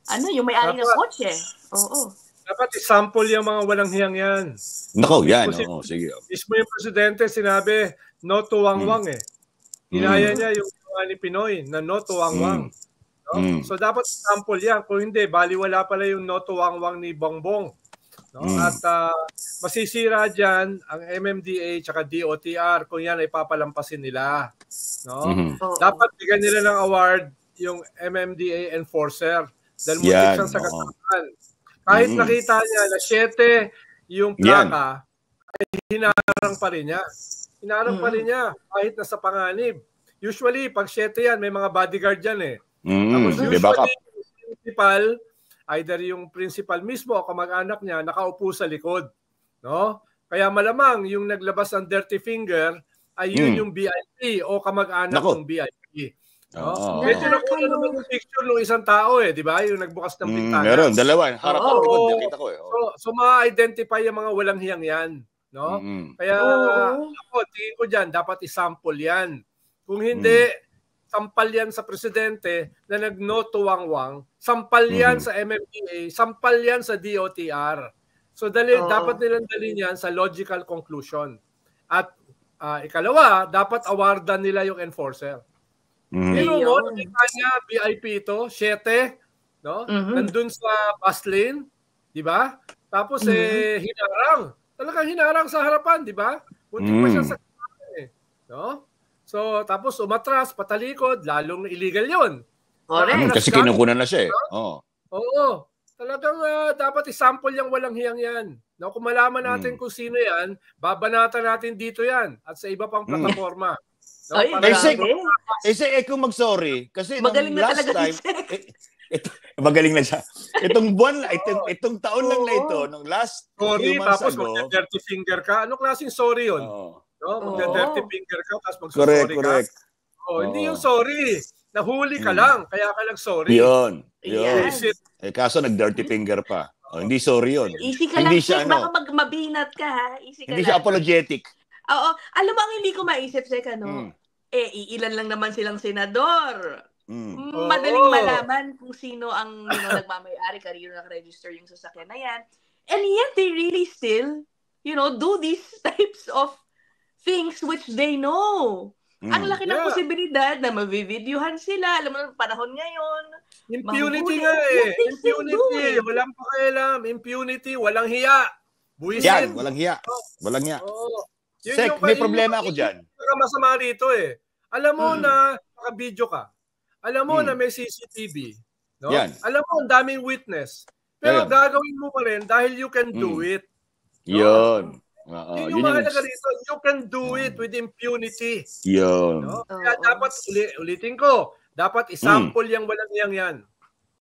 Ano, yung may-ari ng kotse. Oo. Dapat i-sample yung mga walang hiyang yan. Nako, yan. Sige. Mismo yung presidente sinabi, no to wangwang eh. Hinaya niya yung ni Pinoy na no to wangwang. No? So dapat sample yan. Kung hindi, baliwala pala yung no to wangwang ni Bongbong. No? At masisira dyan ang MMDA tsaka DOTR kung yan ay papalampasin nila. No? Dapat bigyan nila ng award yung MMDA enforcer dahil muntik siyang sa kasalanan. Kahit nakita niya na 7 yung plaka, ay hinarang pa rin niya. Hinarang pa rin niya kahit nasa panganib. Usually, pag 7 yan, may mga bodyguard yan eh. Tapos usually, principal, either yung principal mismo o kamag-anak niya, nakaupo sa likod. No? Kaya malamang yung naglabas ng dirty finger ay yun yung BIP o kamag-anak ng BIP. No? Medyo nakuha naman yung picture ng isang tao eh, di ba? Yung nagbukas ng bintana. Meron, dalawa. Harapan likod, nakita ko eh. So ma-identify yung mga walang hiyang yan. No? Kaya ako, tingin ko dyan, dapat isample yan. Kung hindi, sampal yan sa presidente na nag-no to wangwang, sampal yan sa MMDA, sampal yan sa DOTR. So dapat nilang dalhin yan sa logical conclusion. At ikalawa, dapat awardan nila yung enforcer. Pero mo, nakita niya, VIP ito, 7, no? Nandun sa bus lane, di ba? Tapos hinarang. Talagang hinarang sa harapan, di ba? Kunti pa siya sa harapan eh. No? So, tapos umatras, patalikod, lalong illegal yun. Kasi kinukunan na siya eh. Oo. Talagang dapat isample yung walang hiyang yan. No? Kung malaman natin kung sino yan, babanatan natin dito yan at sa iba pang plataforma. No? Kung mag-sorry, kasi magaling na last talaga time, magaling na siya. Itong taon lang na ito, nung last sorry, few months tapos ago. mag-dirty finger ka. Anong klaseng sorry yun? No? Mag-dirty finger ka, tapos mag-sorry ka. Hindi yung sorry. Nahuli ka lang, kaya ka lang-sorry. Yun. Kaso nag-dirty finger pa. Hindi sorry yun. Easy ka lang, siya, baka mabinat ka ha. Hindi siya apologetic. Oo. Alam mo ang hindi ko maisip, Sek, ilan lang naman silang senador. Madaling malaman kung sino ang nagmamay-ari, kanino nakaregister yung sasakyan na yan. And yet, they really still, do these types of things which they know. Ang laki ng posibilidad na mavivideohan sila. Alam mo, panahon ngayon. Impunity nga eh. Impunity. Walang pakialam. Impunity. Walang hiya. Buwisit. Walang hiya. Walang hiya. Sek, may problema ako dyan. Masama rito eh. Alam mo na naka-video ka. Alam mo na may CCTV. No? Alam mo ang daming witness. Pero gagawin mo pa rin dahil you can do it. Yun. Yun yung mahalaga rito. You can do it with impunity. Yun. No? Kaya dapat, ulitin ko, dapat isample yung walang hiyang yan.